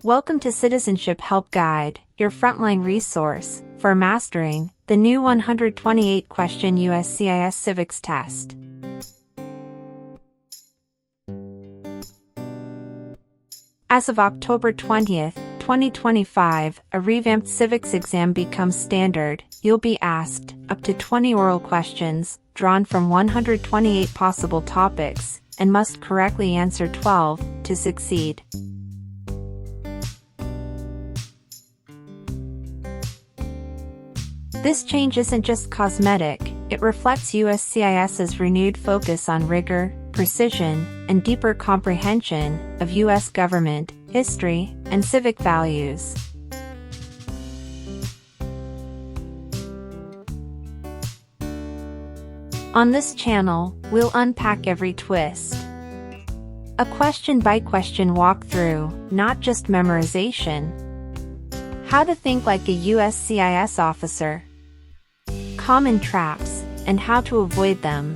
Welcome to Citizenship Help Guide, your frontline resource for mastering the new 128-question USCIS Civics test. As of October 20th, 2025, a revamped civics exam becomes standard. You'll be asked up to 20 oral questions, drawn from 128 possible topics, and must correctly answer 12 to succeed. This change isn't just cosmetic, it reflects USCIS's renewed focus on rigor, precision, and deeper comprehension of U.S. government, history, and civic values. On this channel, we'll unpack every twist. A question-by-question walkthrough, not just memorization. How to think like a USCIS officer. Common traps, and how to avoid them.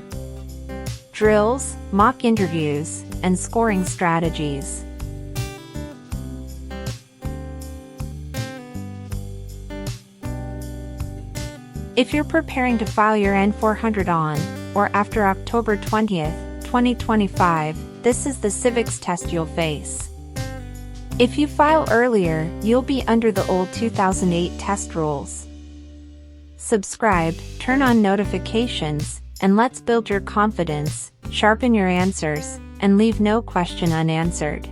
Drills, mock interviews, and scoring strategies. If you're preparing to file your N-400 on, or after October 20th, 2025, this is the civics test you'll face. If you file earlier, you'll be under the old 2008 test rules. Subscribe, turn on notifications, and let's build your confidence, sharpen your answers, and leave no question unanswered.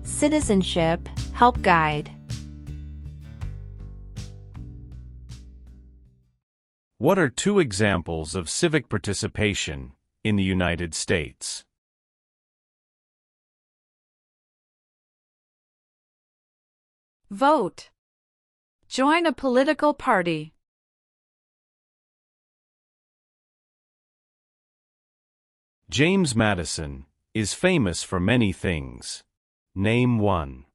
Citizenship Help Guide. What are two examples of civic participation in the United States? Vote. Join a political party. James Madison is famous for many things. Name one.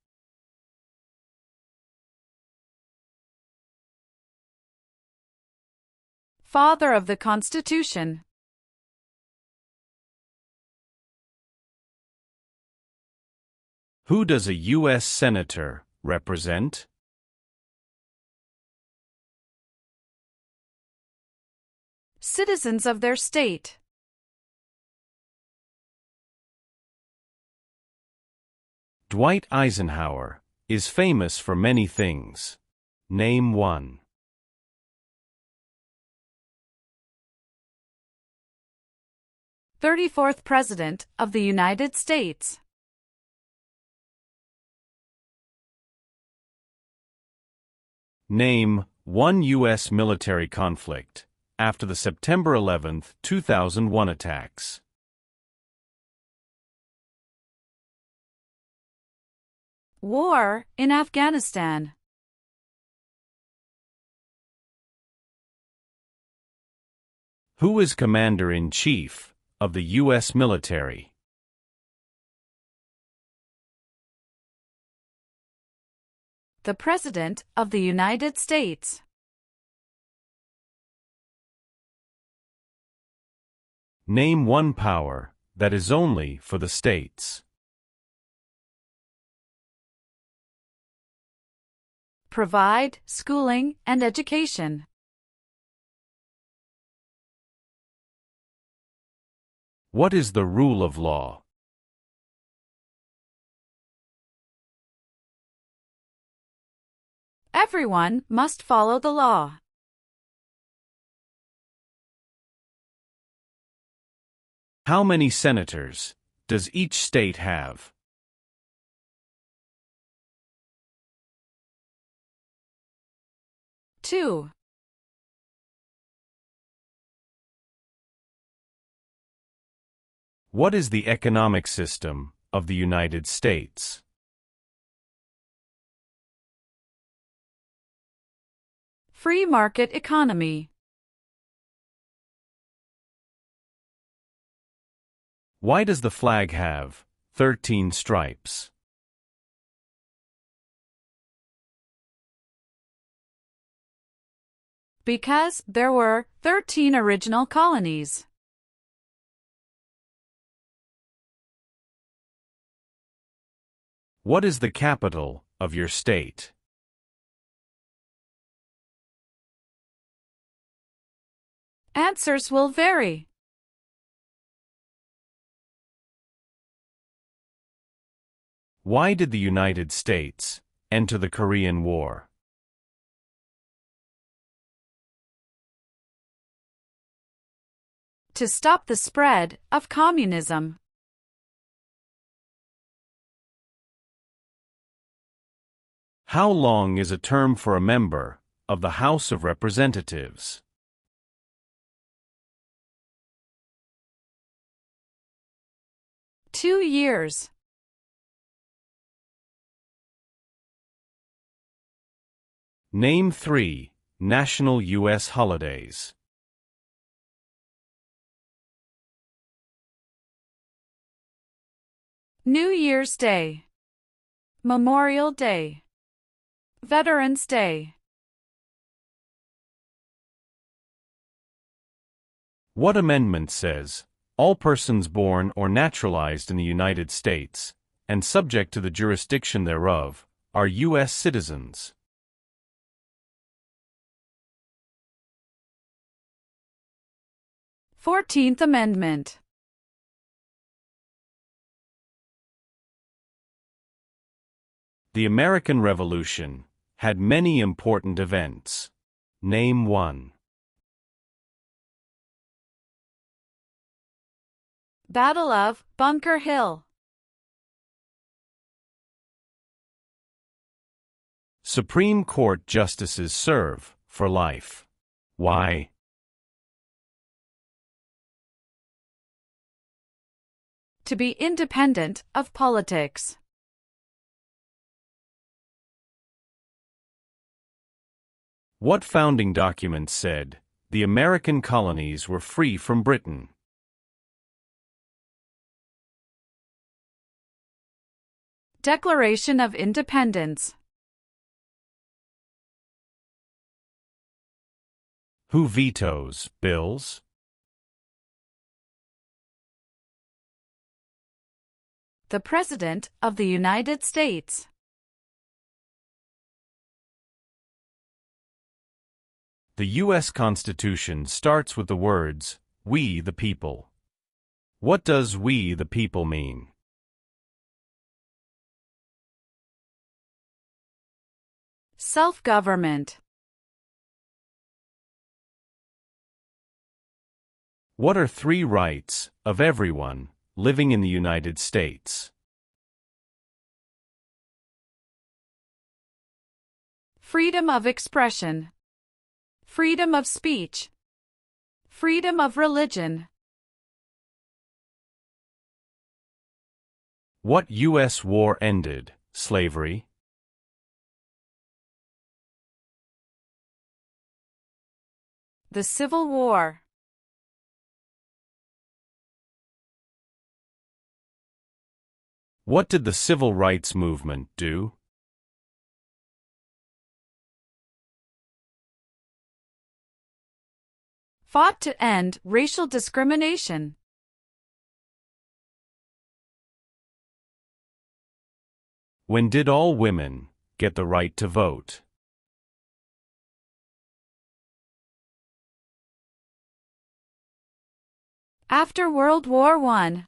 Father of the Constitution. Who does a U.S. Senator represent? Citizens of their state. Dwight Eisenhower is famous for many things. Name one. 34th President of the United States. Name one U.S. military conflict after the September 11, 2001 attacks. War in Afghanistan. Who is Commander-in-Chief of the U.S. military? The President of the United States. Name one power that is only for the states. Provide schooling and education. What is the rule of law? Everyone must follow the law. How many senators does each state have? Two. What is the economic system of the United States? Free market economy. Why does the flag have 13 stripes? because there were 13 original colonies. What is the capital of your state? Answers will vary. Why did the United States enter the Korean War? To stop the spread of communism. How long is a term for a member of the House of Representatives? Two years. Name 3 national U.S. holidays. New Year's Day, Memorial Day, Veterans Day. What amendment says, all persons born or naturalized in the United States, and subject to the jurisdiction thereof, are U.S. citizens? Fourteenth Amendment. The American Revolution had many important events. Name 1. Battle of Bunker Hill. Supreme Court justices serve for life. Why? To be independent of politics. What founding document said the American colonies were free from Britain? Declaration of Independence. Who vetoes bills? The President of the United States. The U.S. Constitution starts with the words, "We the people." What does "we the people" mean? Self-government. What are 3 rights of everyone living in the United States? Freedom of expression. Freedom of speech. Freedom of religion. What U.S. war ended slavery? The Civil War. What did the Civil Rights Movement do? Fought to end racial discrimination. When did all women get the right to vote? After World War I.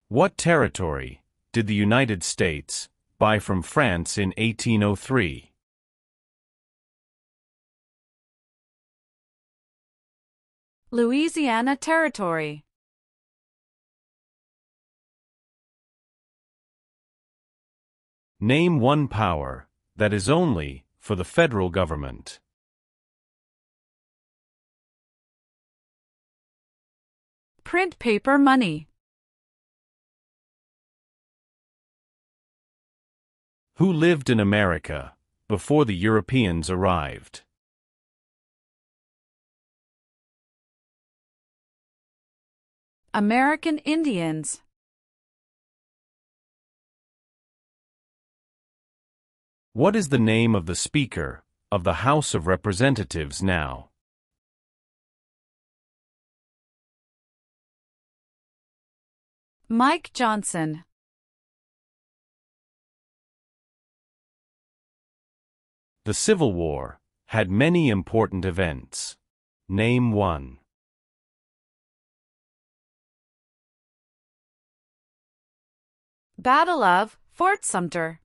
What territory did the United States buy from France in 1803? Louisiana Territory. Name 1 power that is only for the federal government. Print paper money. Who lived in America before the Europeans arrived? American Indians. What is the name of the Speaker of the House of Representatives now? Mike Johnson. The Civil War had many important events. Name one. Battle of Fort Sumter.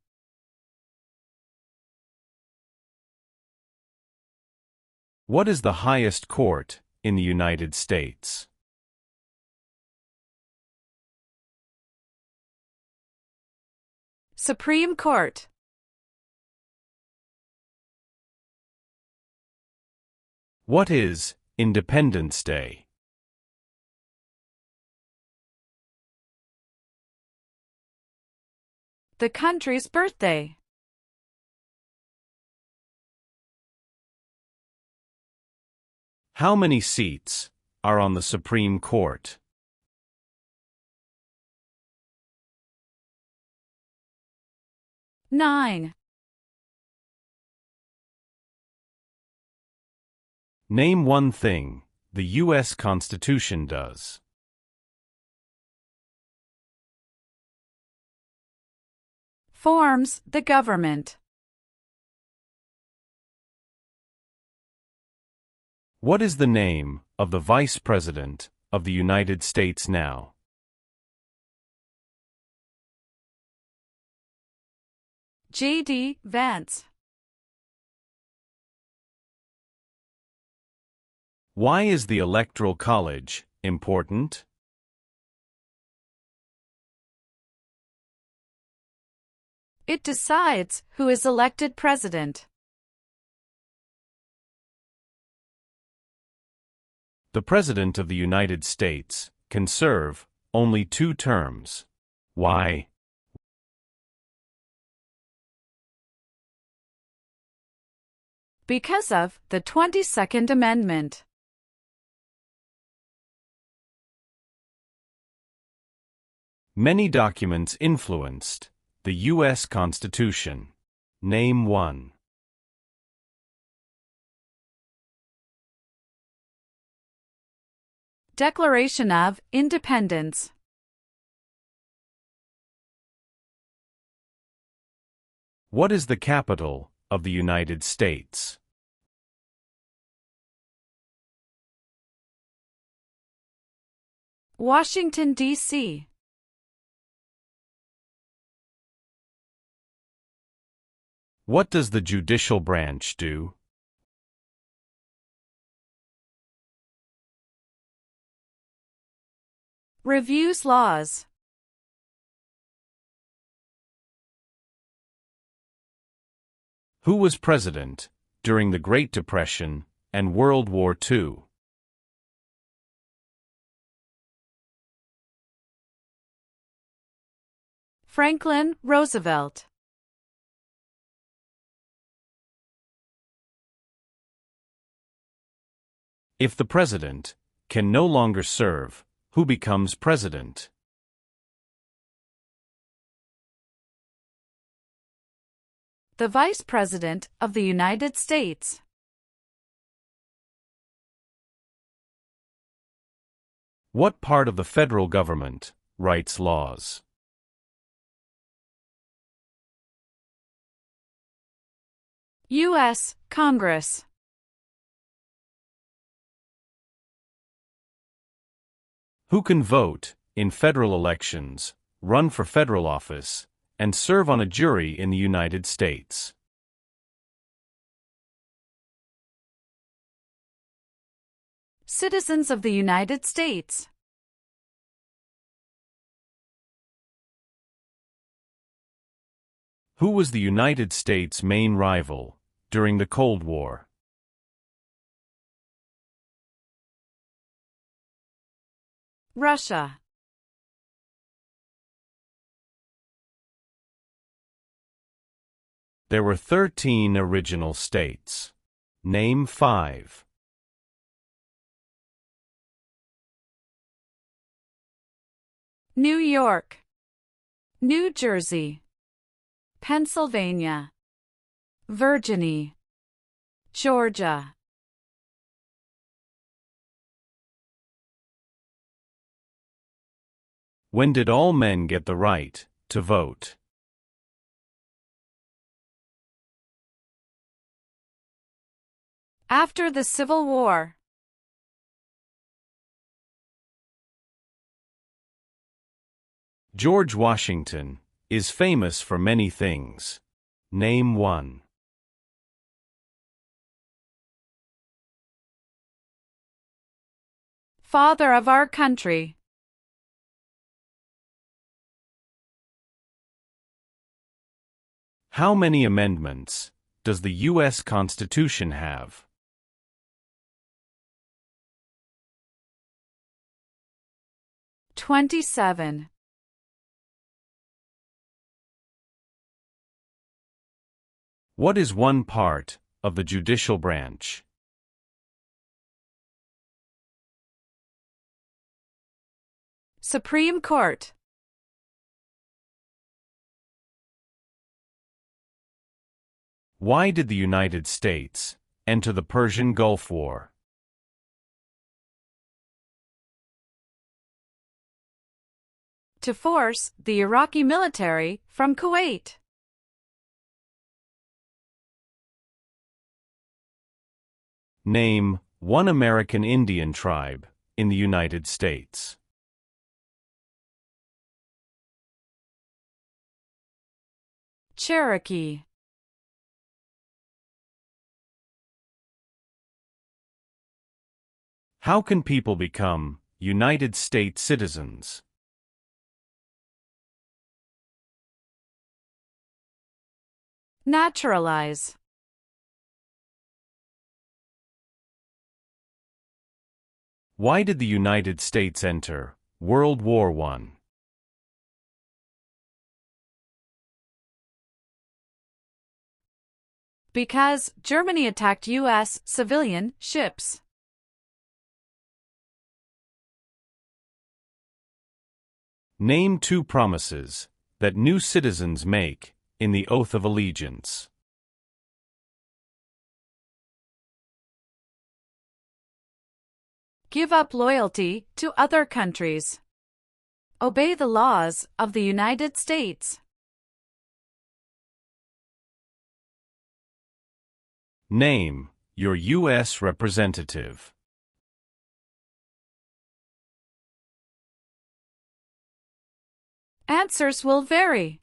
What is the highest court in the United States? Supreme Court. What is Independence Day? The country's birthday. How many seats are on the Supreme Court? Nine. Name one thing the U.S. Constitution does. Forms the government. What is the name of the Vice President of the United States now? J.D. Vance. Why is the Electoral College important? It decides who is elected president. The President of the United States can serve only 2 terms. Why? Because of the 22nd Amendment. Many documents influenced the U.S. Constitution. Name one. Declaration of Independence. What is the capital of the United States? Washington, D.C. What does the judicial branch do? Reviews laws. Who was president during the Great Depression and World War II? Franklin Roosevelt. If the president can no longer serve, who becomes president? The Vice President of the United States. What part of the federal government writes laws? U.S. Congress. Who can vote in federal elections, run for federal office, and serve on a jury in the United States? Citizens of the United States. Who was the United States' main rival during the Cold War? Russia. There were 13 original states. Name 5. New York. New Jersey. Pennsylvania. Virginia. Georgia. When did all men get the right to vote? After the Civil War. George Washington is famous for many things. Name one. Father of our country. How many amendments does the U.S. Constitution have? "27. What is one part of the judicial branch? Supreme Court. Why did the United States enter the Persian Gulf War? To force the Iraqi military from Kuwait. Name one American Indian tribe in the United States. Cherokee. How can people become United States citizens? Naturalize. Why did the United States enter World War I? Because Germany attacked U.S. civilian ships. Name two promises that new citizens make in the Oath of Allegiance. Give up loyalty to other countries. Obey the laws of the United States. Name your U.S. representative. Answers will vary.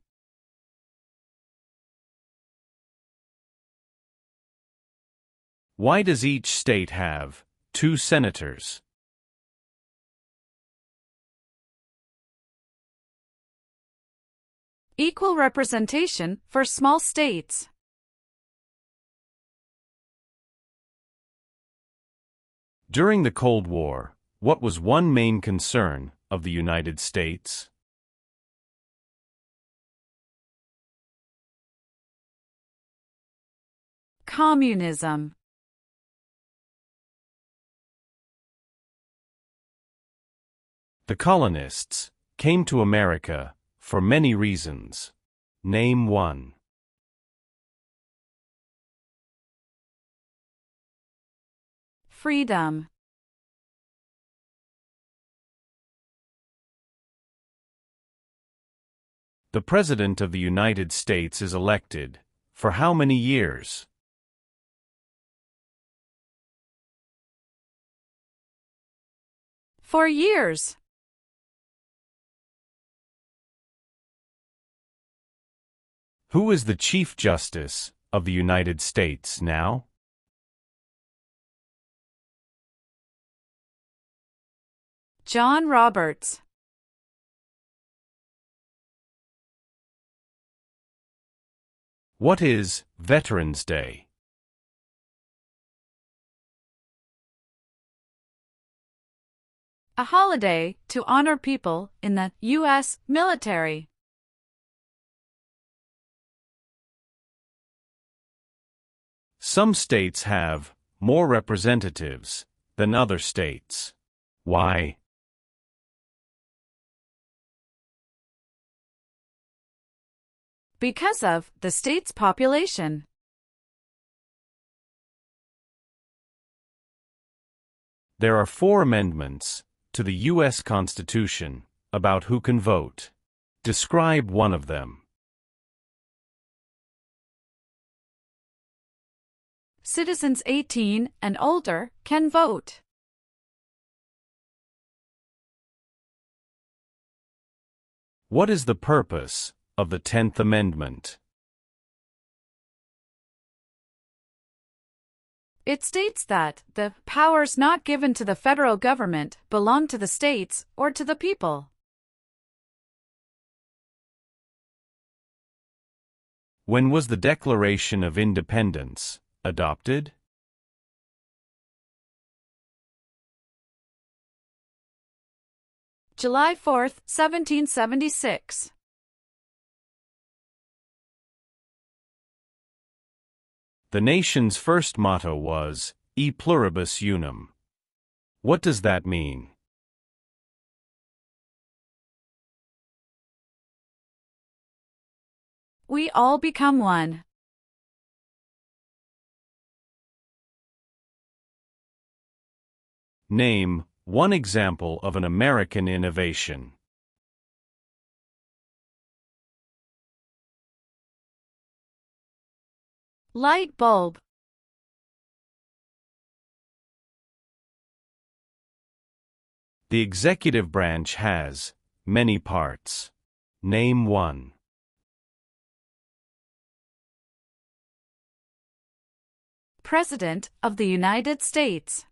Why does each state have 2 senators? Equal representation for small states. During the Cold War, what was one main concern of the United States? Communism. The colonists came to America for many reasons. Name one. Freedom. The President of the United States is elected for how many years? For years. Who is the Chief Justice of the United States now? John Roberts. What is Veterans Day? A holiday to honor people in the U.S. military. Some states have more representatives than other states. Why? Because of the state's population. There are 4 amendments to the U.S. Constitution about who can vote. Describe one of them. Citizens 18 and older can vote. What is the purpose of the 10th Amendment? It states that the powers not given to the federal government belong to the states or to the people. When was the Declaration of Independence adopted? July 4, 1776. The nation's first motto was, E pluribus unum. What does that mean? We all become one. Name one example of an American innovation. Light bulb. The executive branch has many parts. Name one. President of the United States.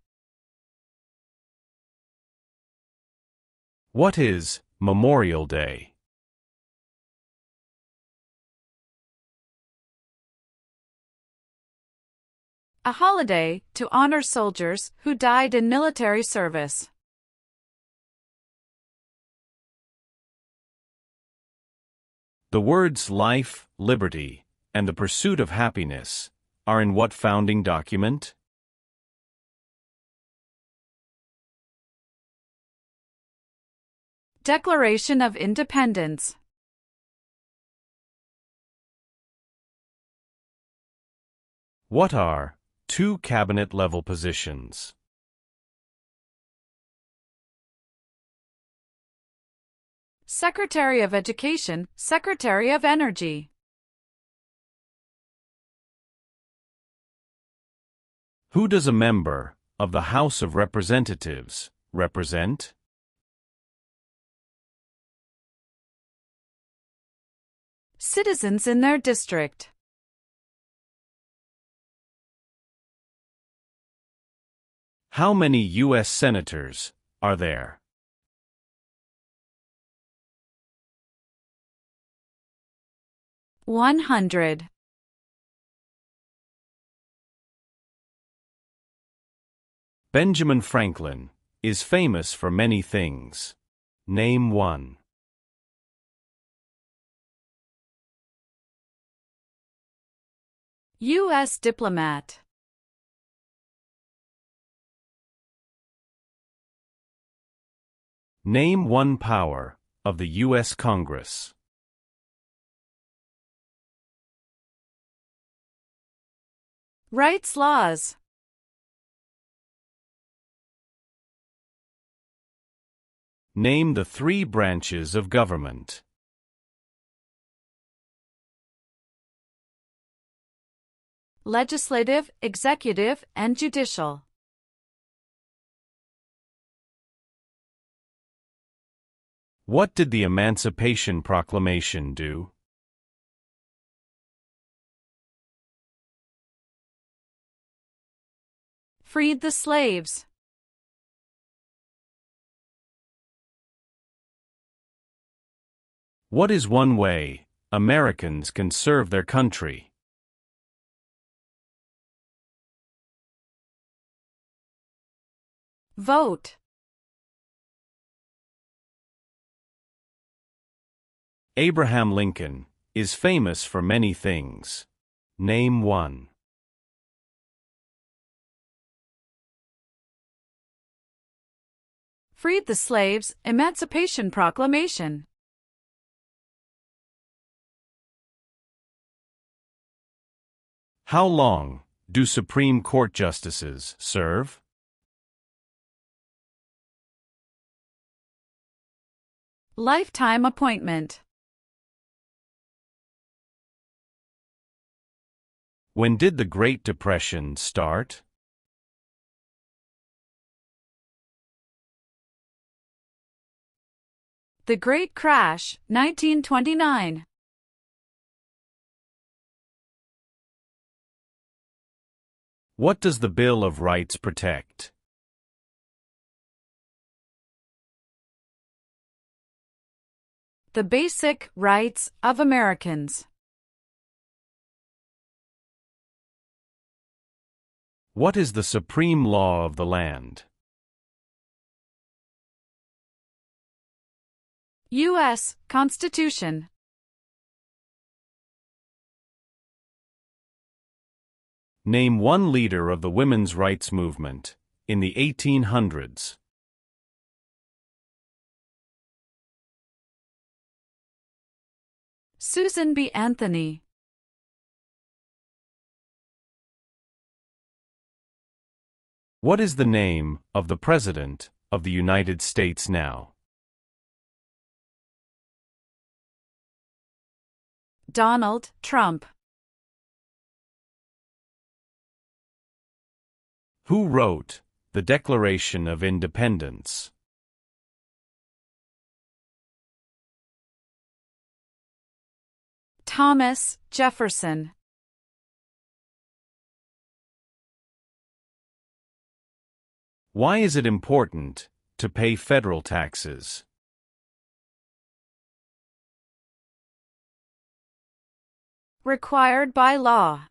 What is Memorial Day? A holiday to honor soldiers who died in military service. The words life, liberty, and the pursuit of happiness are in what founding document? Declaration of Independence. What are two cabinet-level positions? Secretary of Education, Secretary of Energy. Who does a member of the House of Representatives represent? Citizens in their district. How many U.S. senators are there? $100. Benjamin Franklin is famous for many things. Name one. U.S. diplomat. Name one power of the U.S. Congress. Writes laws. Name the three branches of government. Legislative, executive, and judicial. What did the Emancipation Proclamation do? Freed the slaves. What is one way Americans can serve their country? Vote. Abraham Lincoln is famous for many things. Name one. Freed the slaves, Emancipation Proclamation. How long do Supreme Court justices serve? Lifetime appointment. When did the Great Depression start? The Great Crash, 1929. What does the Bill of Rights protect? The basic rights of Americans. What is the supreme law of the land? U.S. Constitution. Name one leader of the women's rights movement in the 1800s. Susan B. Anthony. What is the name of the President of the United States now? Donald Trump. Who wrote the Declaration of Independence? Thomas Jefferson. Why is it important to pay federal taxes? Required by law.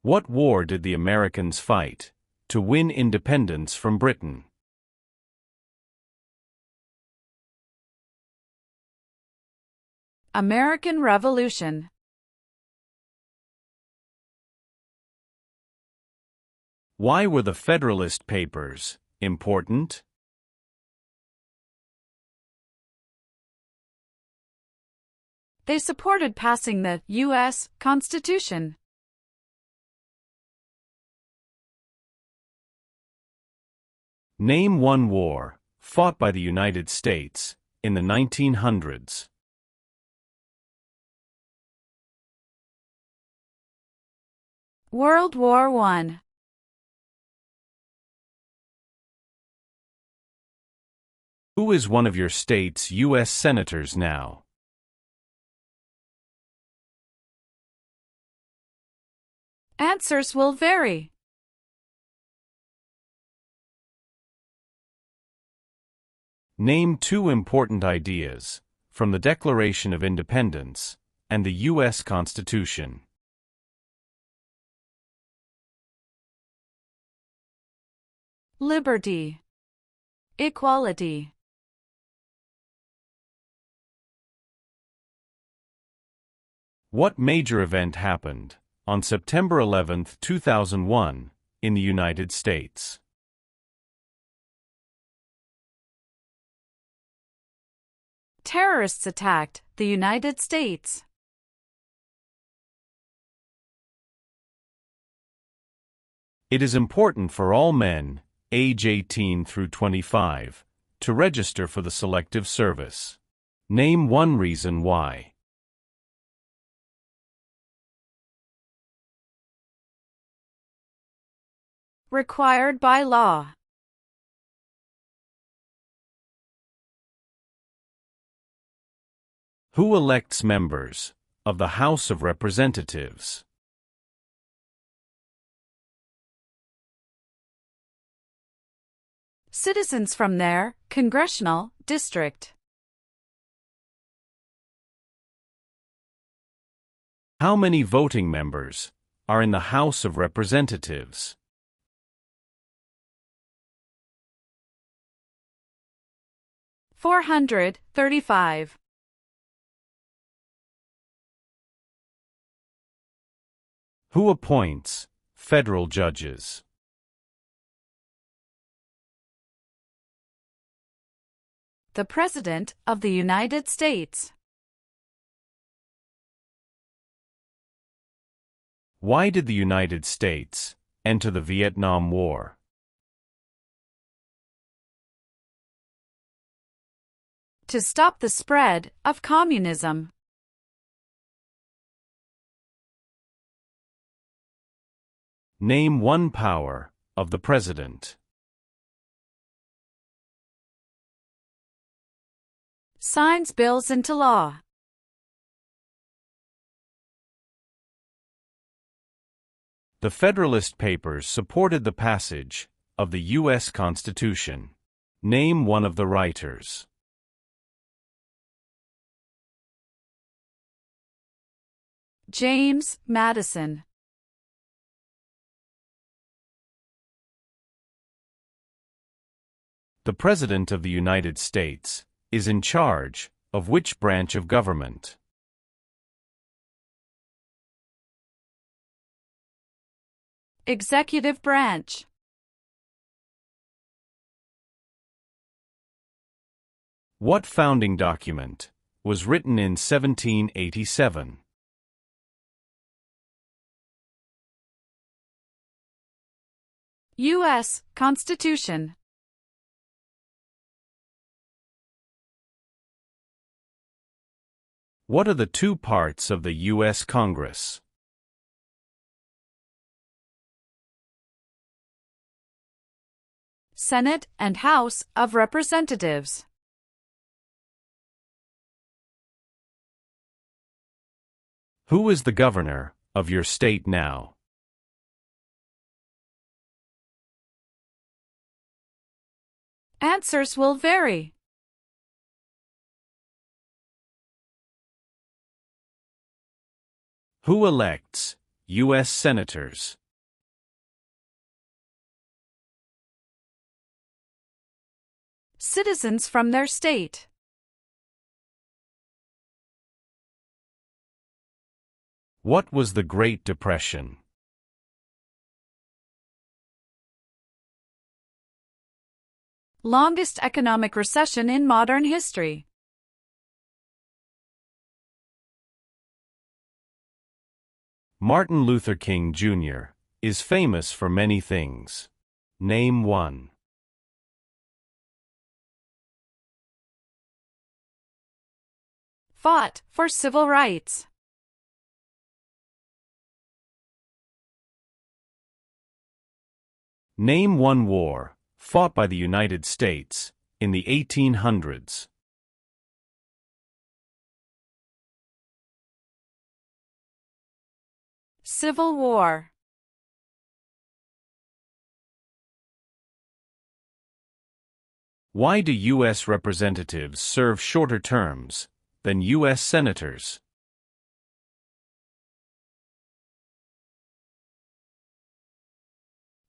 What war did the Americans fight to win independence from Britain? American Revolution. Why were the Federalist Papers important? They supported passing the U.S. Constitution. Name one war fought by the United States in the 1900s. World War I. Who is one of your state's U.S. senators now? Answers will vary. Name two important ideas from the Declaration of Independence and the U.S. Constitution. Liberty. Equality. What major event happened on September 11, 2001, in the United States? Terrorists attacked the United States. It is important for all men, age 18 through 25, to register for the Selective Service. Name one reason why. Required by law. Who elects members of the House of Representatives? Citizens from their congressional district. How many voting members are in the House of Representatives? $435. Who appoints federal judges? The President of the United States. Why did the United States enter the Vietnam War? to stop the spread of communism. Name one power of the President. Signs bills into law. The Federalist Papers supported the passage of the U.S. Constitution. Name one of the writers. James Madison. The President of the United States is in charge of which branch of government? Executive branch. What founding document was written in 1787? U.S. Constitution. What are the two parts of the U.S. Congress? Senate and House of Representatives. Who is the governor of your state now? Answers will vary. Who elects U.S. senators? Citizens from their state. What was the Great Depression? Longest economic recession in modern history. Martin Luther King Jr. is famous for many things. Name one. Fought for civil rights. Name one war fought by the United States in the 1800s. Civil War. Why do U.S. representatives serve shorter terms than U.S. senators?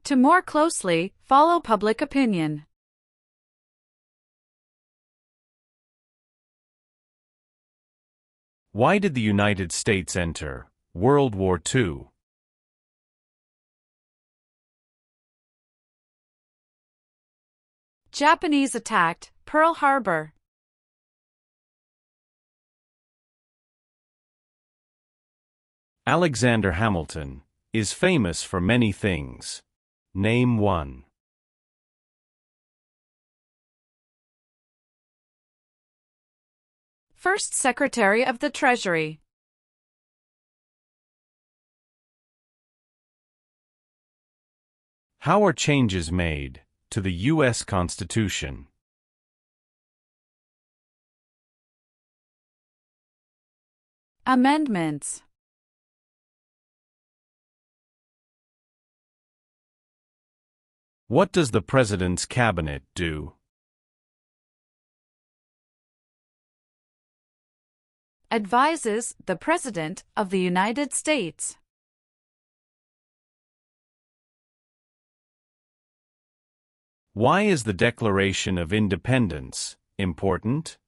To more closely follow public opinion. Why did the United States enter World War II? Japanese attacked Pearl Harbor. Alexander Hamilton is famous for many things. Name one. First Secretary of the Treasury. How are changes made to the U.S. Constitution? Amendments. What does the President's cabinet do? Advises the President of the United States. Why is the Declaration of Independence important?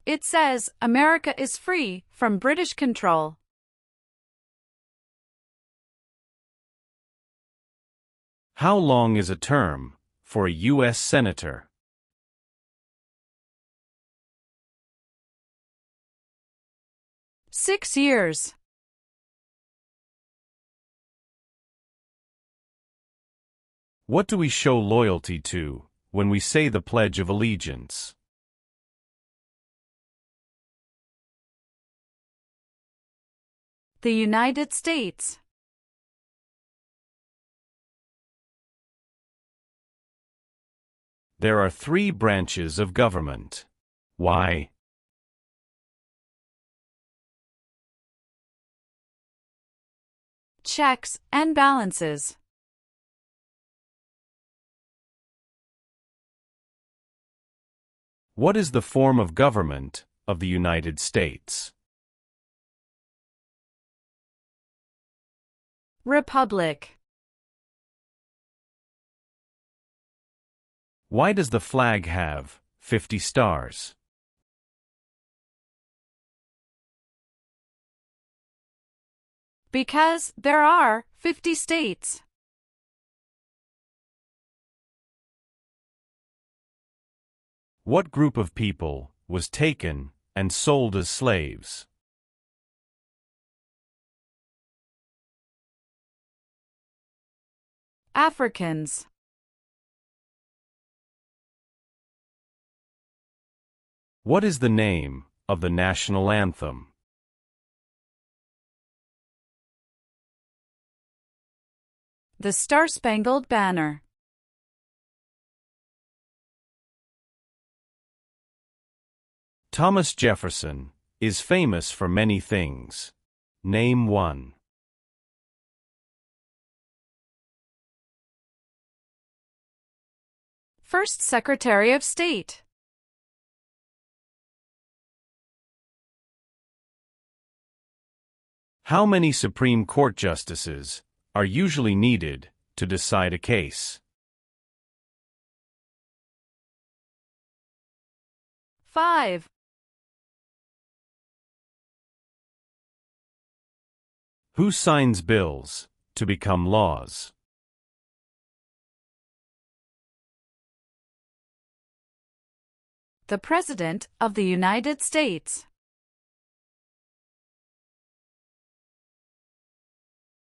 It says America is free from British control. How long is a term for a U.S. Senator? 6 years. What do we show loyalty to when we say the Pledge of Allegiance? The United States. There are 3 branches of government. Why? Checks and balances. What is the form of government of the United States? Republic. Why does the flag have 50 stars? Because there are 50 states. What group of people was taken and sold as slaves? Africans. What is the name of the national anthem? The Star-Spangled Banner. Thomas Jefferson is famous for many things. Name one. First Secretary of State. How many Supreme Court justices are usually needed to decide a case? 5. Who signs bills to become laws? The President of the United States.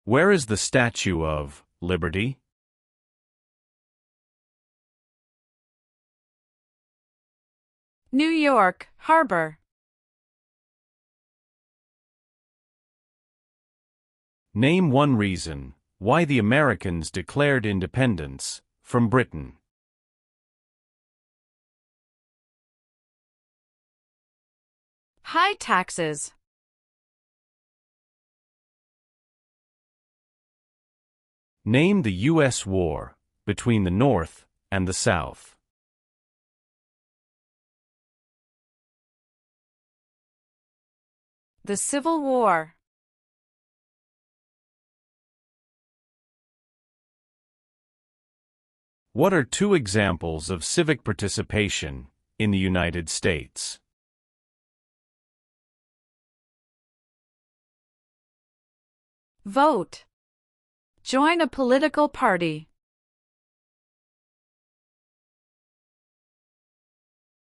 Where is the Statue of Liberty? New York Harbor. Name one reason why the Americans declared independence from Britain. High taxes. Name the U.S. war between the North and the South. The Civil War. What are 2 examples of civic participation in the United States? Vote. Join a political party.